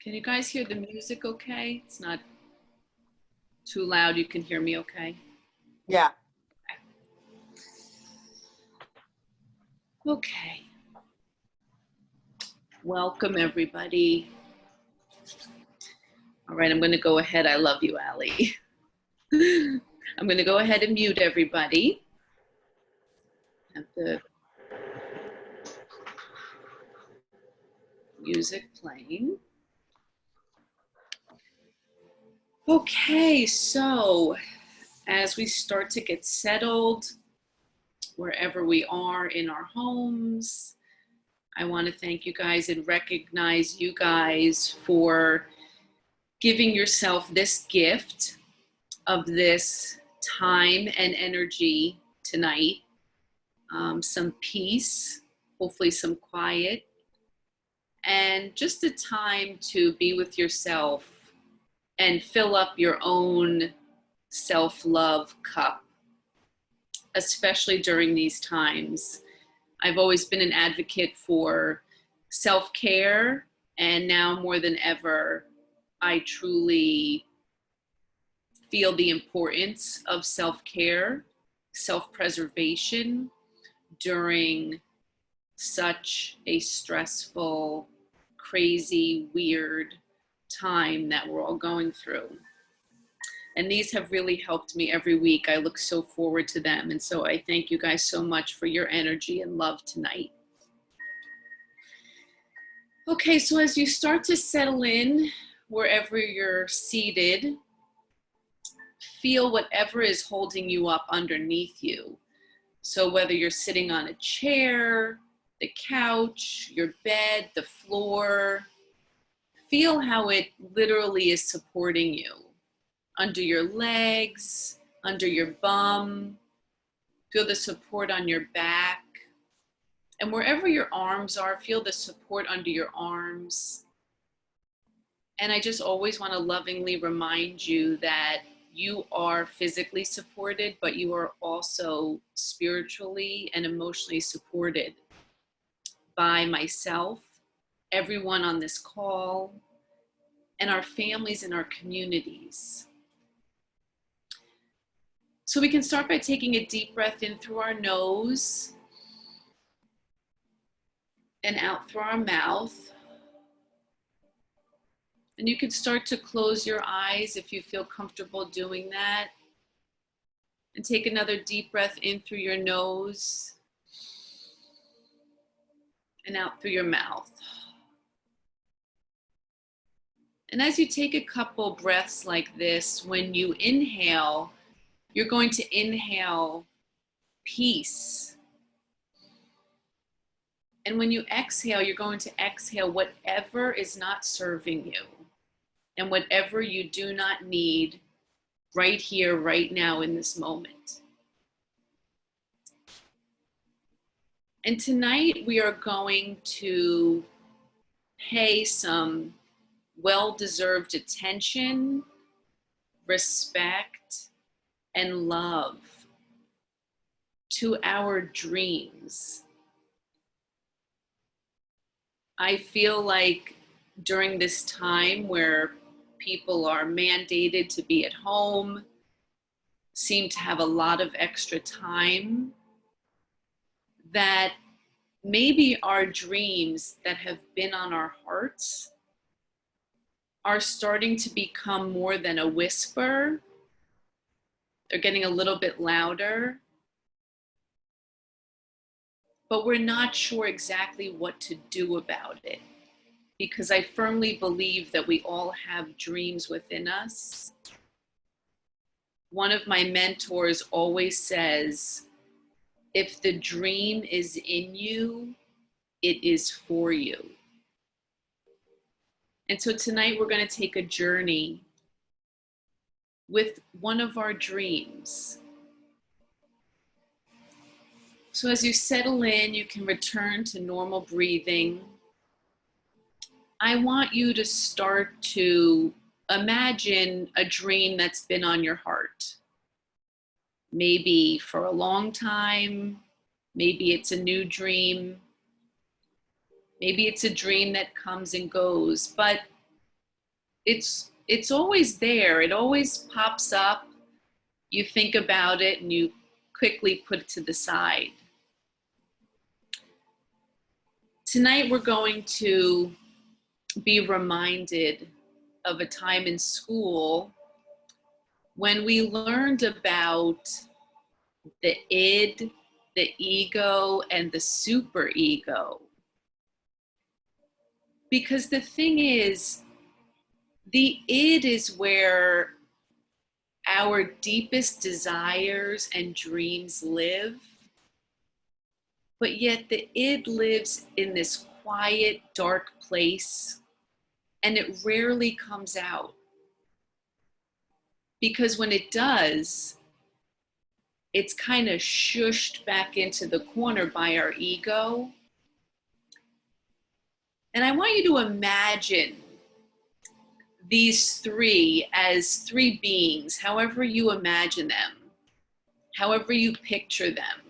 Can you guys hear the music okay? It's not too loud. You can hear me okay? Yeah. Okay. Welcome, everybody. All right, I'm going to go ahead. I love you, Allie. I'm going to go ahead and mute everybody. Have the music playing. Okay, so as we start to get settled, wherever we are in our homes, I want to thank you guys and recognize you guys for giving yourself this gift of this time and energy tonight. Some peace, hopefully some quiet, and just a time to be with yourself and fill up your own self-love cup, especially during these times. I've always been an advocate for self-care, and now more than ever, I truly feel the importance of self-care, self-preservation during such a stressful, crazy, weird time that we're all going through. And these have really helped me every week. I look so forward to them. And so I thank you guys so much for your energy and love tonight. Okay, so as you start to settle in, wherever you're seated, feel whatever is holding you up underneath you. So whether you're sitting on a chair, the couch, your bed, the floor, feel how it literally is supporting you. Under your legs, under your bum, feel the support on your back. And wherever your arms are, feel the support under your arms. And I just always want to lovingly remind you that you are physically supported, but you are also spiritually and emotionally supported by myself, everyone on this call, and our families and our communities. So we can start by taking a deep breath in through our nose and out through our mouth. And you can start to close your eyes if you feel comfortable doing that. And take another deep breath in through your nose and out through your mouth. And as you take a couple breaths like this, when you inhale, you're going to inhale peace. And when you exhale, you're going to exhale whatever is not serving you and whatever you do not need right here, right now in this moment. And tonight we are going to pay some well-deserved attention, respect, and love to our dreams. I feel like during this time where people are mandated to be at home, seem to have a lot of extra time, that maybe our dreams that have been on our hearts are starting to become more than a whisper. They're getting a little bit louder, but we're not sure exactly what to do about it, because I firmly believe that we all have dreams within us. One of my mentors always says, if the dream is in you, it is for you. And so tonight we're going to take a journey with one of our dreams. So as you settle in, you can return to normal breathing. I want you to start to imagine a dream that's been on your heart. Maybe for a long time, maybe it's a new dream, maybe it's a dream that comes and goes, but it's always there. It always pops up. You think about it and you quickly put it to the side. Tonight we're going to be reminded of a time in school when we learned about the id, the ego, and the superego. Because the thing is, the id is where our deepest desires and dreams live, but yet the id lives in this quiet, dark place, and it rarely comes out. Because when it does, it's kind of shushed back into the corner by our ego. And I want you to imagine these three as three beings, however you imagine them, however you picture them.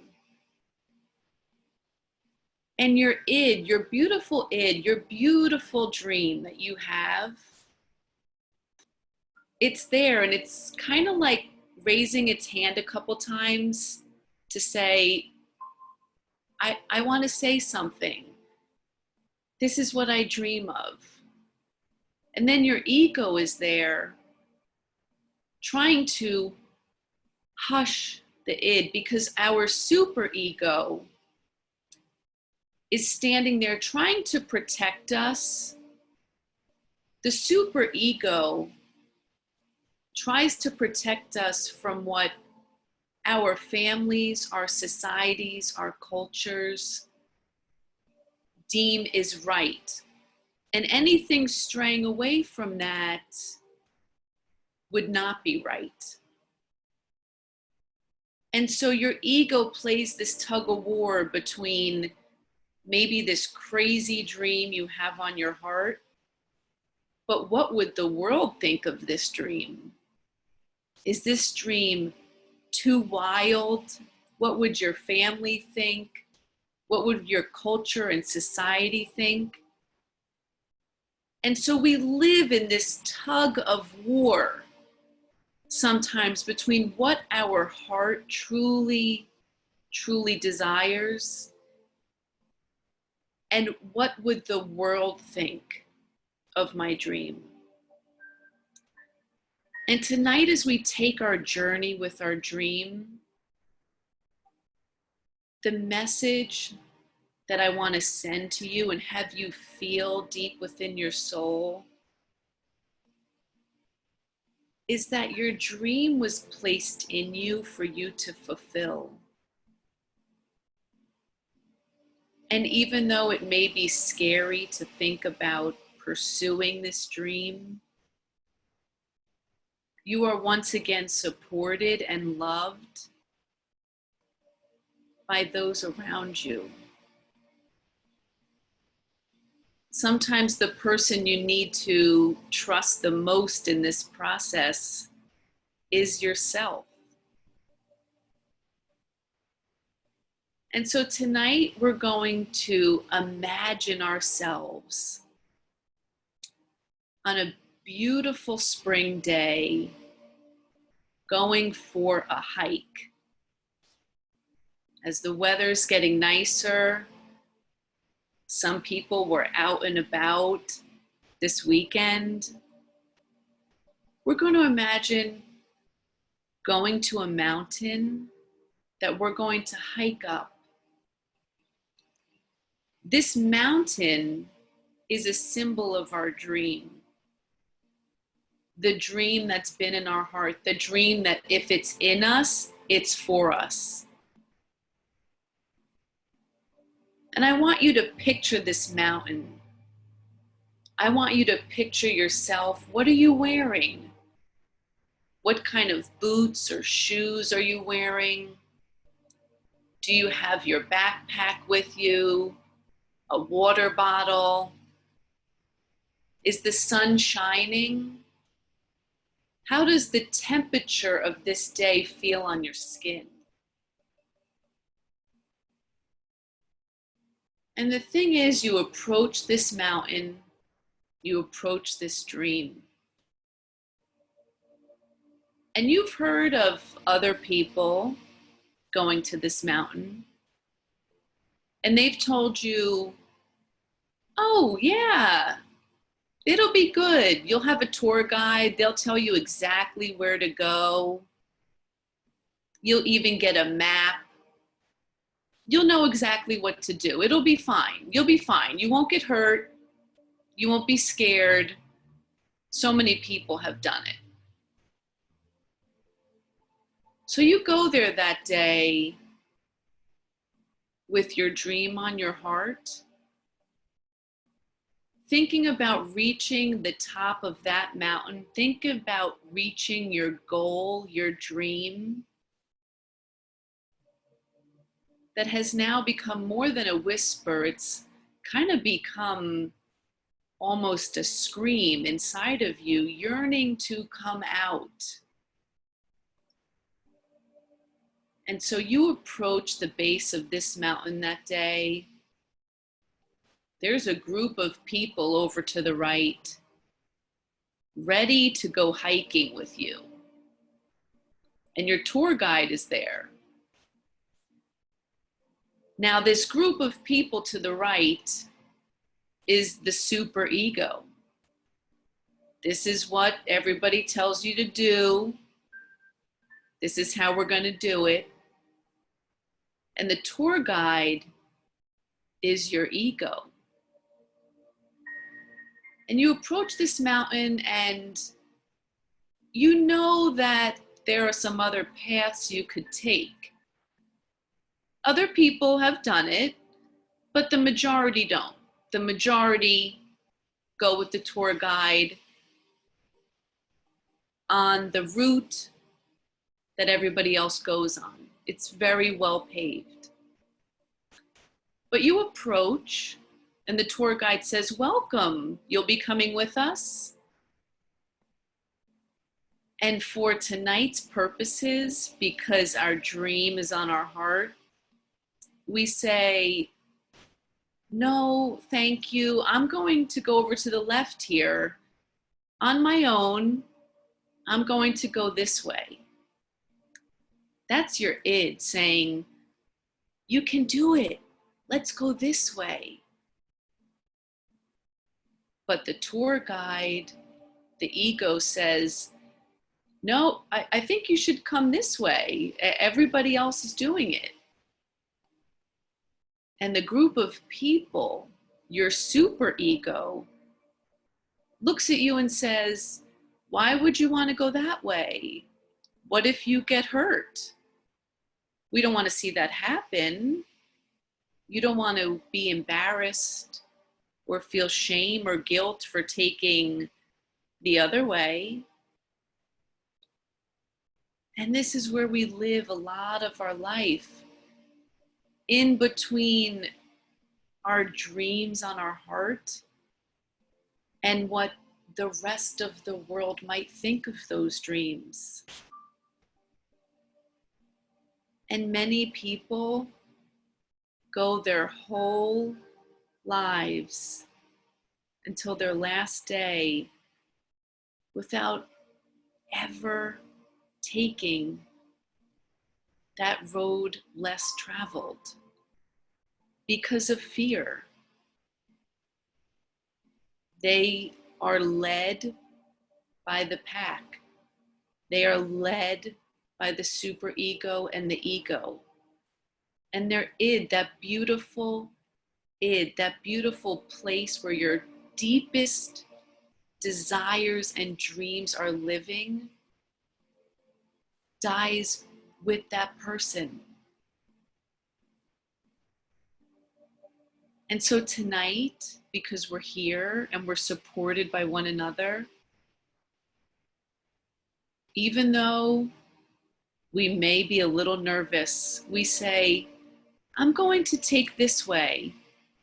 And your id, your beautiful dream that you have, it's there, and it's kind of like raising its hand a couple times to say, I want to say something. This is what I dream of. And then your ego is there trying to hush the id, because our superego is standing there trying to protect us. The superego tries to protect us from what our families, our societies, our cultures deem is right. And anything straying away from that would not be right. And so your ego plays this tug of war between maybe this crazy dream you have on your heart, but what would the world think of this dream? Is this dream too wild? What would your family think? What would your culture and society think? And so we live in this tug of war sometimes between what our heart truly desires and what would the world think of my dream. And tonight, as we take our journey with our dream, the message that I want to send to you and have you feel deep within your soul is that your dream was placed in you for you to fulfill. And even though it may be scary to think about pursuing this dream, you are once again supported and loved by those around you. Sometimes the person you need to trust the most in this process is yourself. And so tonight we're going to imagine ourselves on a beautiful spring day going for a hike. As the weather's getting nicer, some people were out and about this weekend. We're going to imagine going to a mountain that we're going to hike up. This mountain is a symbol of our dream. The dream that's been in our heart, the dream that if it's in us, it's for us. And I want you to picture this mountain. I want you to picture yourself. What are you wearing? What kind of boots or shoes are you wearing? Do you have your backpack with you? A water bottle? Is the sun shining? How does the temperature of this day feel on your skin? And the thing is, you approach this mountain, you approach this dream. And you've heard of other people going to this mountain, and they've told you, oh, yeah, it'll be good. You'll have a tour guide. They'll tell you exactly where to go. You'll even get a map. You'll know exactly what to do. It'll be fine. You'll be fine. You won't get hurt. You won't be scared. So many people have done it. So you go there that day with your dream on your heart, thinking about reaching the top of that mountain. Think about reaching your goal, your dream, that has now become more than a whisper. It's kind of become almost a scream inside of you, yearning to come out. And so you approach the base of this mountain that day. There's a group of people over to the right, ready to go hiking with you. And your tour guide is there. Now, this group of people to the right is the super ego. This is what everybody tells you to do. This is how we're going to do it. And the tour guide is your ego. And you approach this mountain and you know that there are some other paths you could take. Other people have done it, but the majority don't. The majority go with the tour guide on the route that everybody else goes on. It's very well paved. But you approach and the tour guide says, welcome, you'll be coming with us. And for tonight's purposes, because our dream is on our heart, we say, no, thank you. I'm going to go over to the left here. On my own, I'm going to go this way. That's your id saying, you can do it. Let's go this way. But the tour guide, the ego says, no, I think you should come this way. Everybody else is doing it. And the group of people, your super ego, looks at you and says, why would you want to go that way? What if you get hurt? We don't want to see that happen. You don't want to be embarrassed or feel shame or guilt for taking the other way. And this is where we live a lot of our life, in between our dreams on our heart and what the rest of the world might think of those dreams. And many people go their whole lives until their last day without ever taking that road less traveled because of fear. They are led by the pack. They are led by the superego and the ego. And their id, that beautiful place where your deepest desires and dreams are living, dies with that person. And so tonight, because we're here and we're supported by one another, even though we may be a little nervous, we say, I'm going to take this way.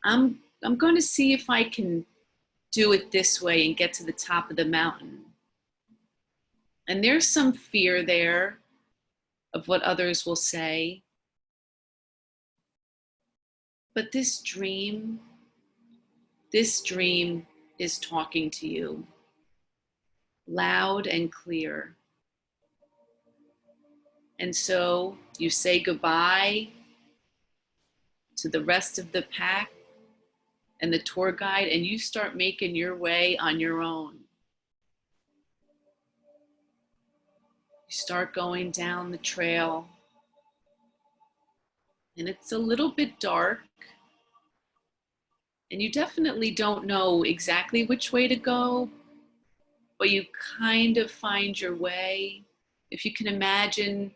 I'm going to see if I can do it this way and get to the top of the mountain. And there's some fear there of what others will say. But this dream is talking to you loud and clear. And so you say goodbye to the rest of the pack and the tour guide, and you start making your way on your own. You start going down the trail, and it's a little bit dark, and you definitely don't know exactly which way to go, but you kind of find your way. If you can imagine,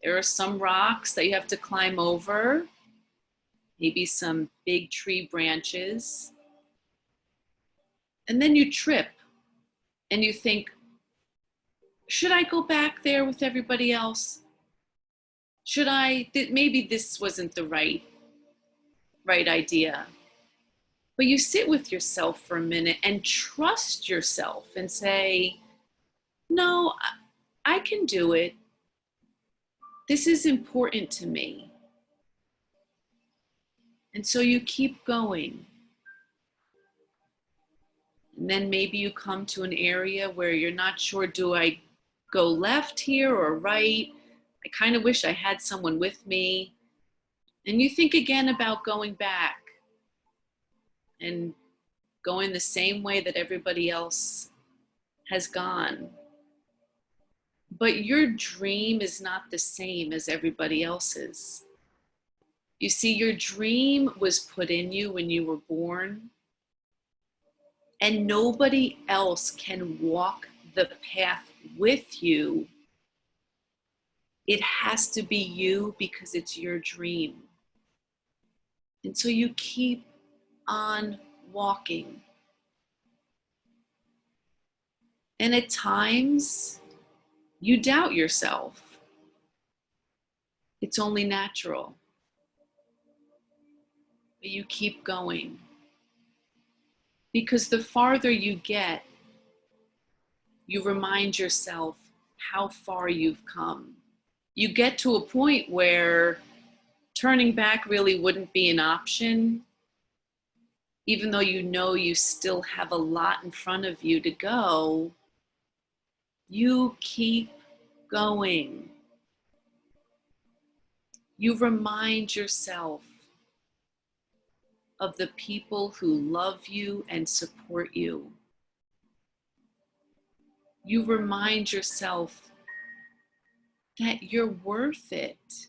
there are some rocks that you have to climb over, maybe some big tree branches, and then you trip and you think, should I go back there with everybody else? Should I? Maybe this wasn't the right idea. But you sit with yourself for a minute and trust yourself and say, no, I can do it. This is important to me. And so you keep going. And then maybe you come to an area where you're not sure, do I go left here or right? I kind of wish I had someone with me. And you think again about going back and going the same way that everybody else has gone. But your dream is not the same as everybody else's. You see, your dream was put in you when you were born, and nobody else can walk the path with you. It has to be you because it's your dream. And so you keep on walking. And at times, you doubt yourself. It's only natural. But you keep going. Because the farther you get, you remind yourself how far you've come. You get to a point where turning back really wouldn't be an option, even though you know you still have a lot in front of you to go. You keep going. You remind yourself of the people who love you and support you. You remind yourself that you're worth it.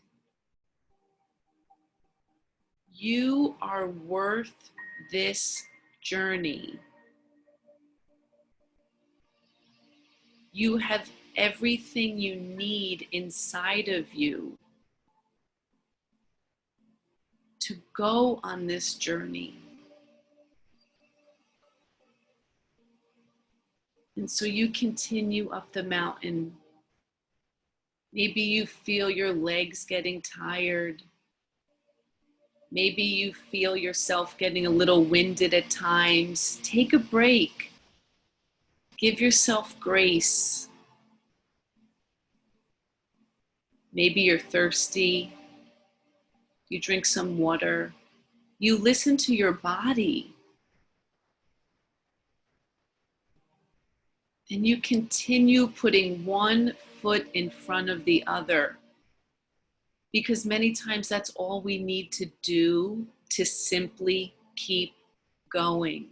You are worth this journey. You have everything you need inside of you to go on this journey. And so you continue up the mountain. Maybe you feel your legs getting tired. Maybe you feel yourself getting a little winded at times. Take a break. Give yourself grace. Maybe you're thirsty. You drink some water. You listen to your body. And you continue putting one foot in front of the other. Because many times that's all we need to do to simply keep going.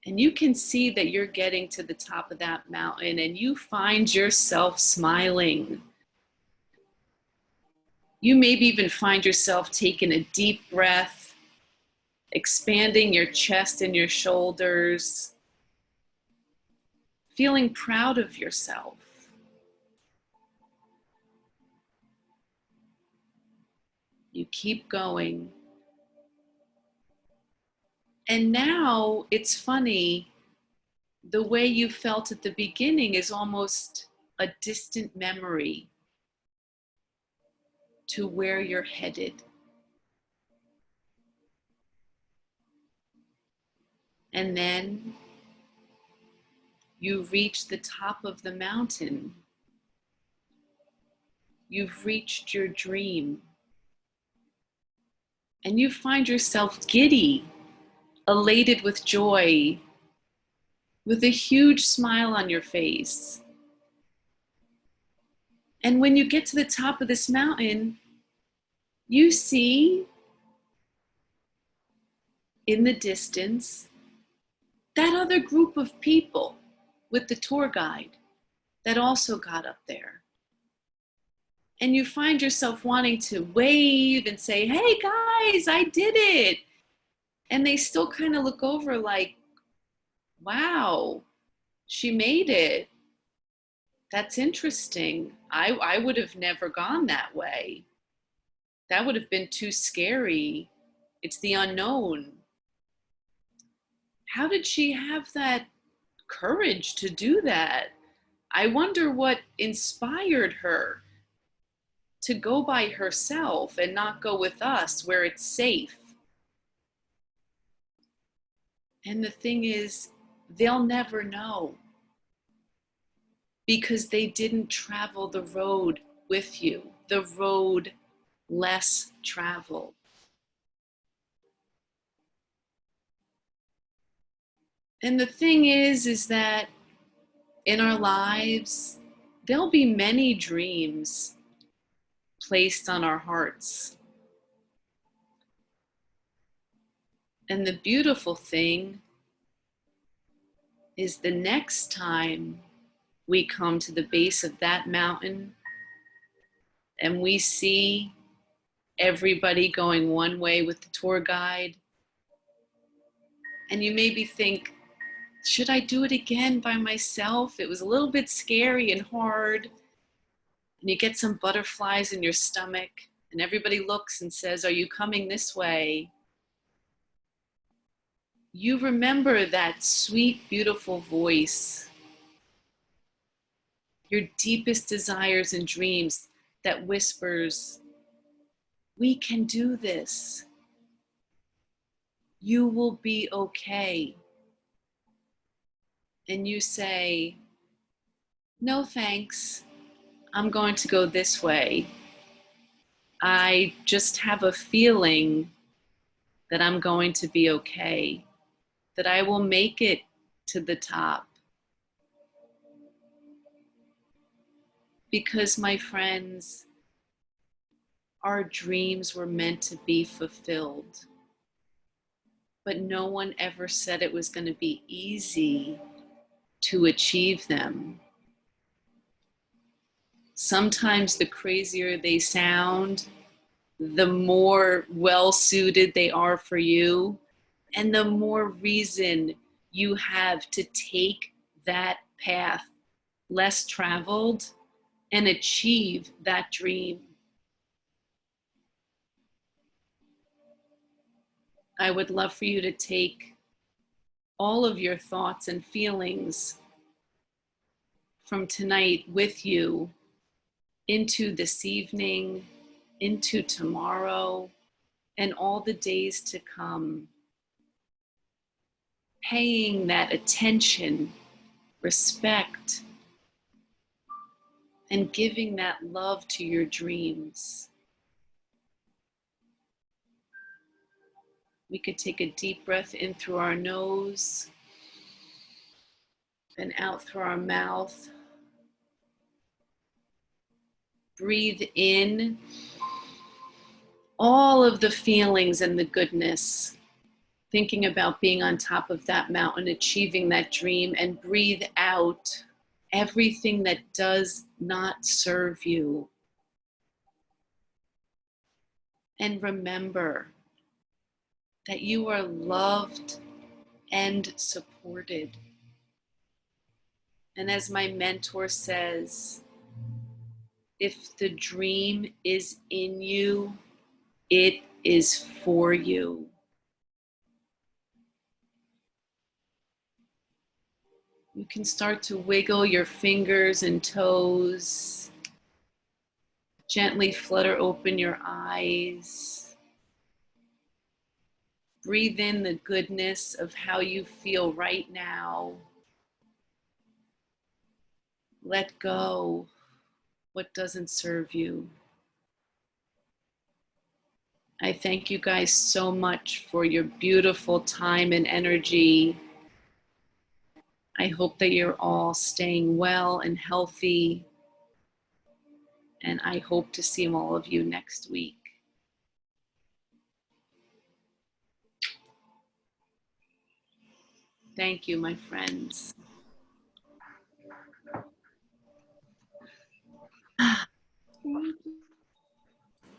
And you can see that you're getting to the top of that mountain and you find yourself smiling. You maybe even find yourself taking a deep breath, expanding your chest and your shoulders, feeling proud of yourself. You keep going. And now it's funny, the way you felt at the beginning is almost a distant memory to where you're headed. And then you reach the top of the mountain. You've reached your dream. And you find yourself giddy, elated with joy, with a huge smile on your face. And when you get to the top of this mountain, you see in the distance that other group of people with the tour guide that also got up there. And you find yourself wanting to wave and say, hey guys, I did it. And they still kind of look over like, wow, she made it. That's interesting. I would have never gone that way. That would have been too scary. It's the unknown. How did she have that courage to do that? I wonder what inspired her to go by herself and not go with us where it's safe. And the thing is, they'll never know because they didn't travel the road with you, the road less traveled. And the thing is that in our lives, there'll be many dreams placed on our hearts. And the beautiful thing is the next time we come to the base of that mountain and we see everybody going one way with the tour guide, and you maybe think, should I do it again by myself? It was a little bit scary and hard. And you get some butterflies in your stomach, and everybody looks and says, are you coming this way? You remember that sweet, beautiful voice, your deepest desires and dreams that whispers, we can do this. You will be okay. And you say, no thanks, I'm going to go this way. I just have a feeling that I'm going to be okay, that I will make it to the top. Because, my friends, our dreams were meant to be fulfilled. But no one ever said it was going to be easy to achieve them. Sometimes the crazier they sound, the more well-suited they are for you, and the more reason you have to take that path less traveled and achieve that dream. I would love for you to take all of your thoughts and feelings from tonight with you into this evening, into tomorrow, and all the days to come. Paying that attention, respect, and giving that love to your dreams. We could take a deep breath in through our nose and out through our mouth. Breathe in all of the feelings and the goodness, thinking about being on top of that mountain, achieving that dream, and breathe out everything that does not serve you. And remember that you are loved and supported. And as my mentor says, if the dream is in you, it is for you. You can start to wiggle your fingers and toes. Gently flutter open your eyes. Breathe in the goodness of how you feel right now. Let go what doesn't serve you. I thank you guys so much for your beautiful time and energy. I hope that you're all staying well and healthy. And I hope to see all of you next week. Thank you, my friends.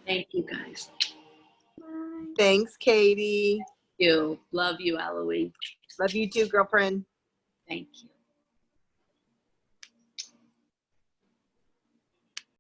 Thank you, guys. Thanks, Katie. Love you, Eloise. Love you too, girlfriend. Thank you.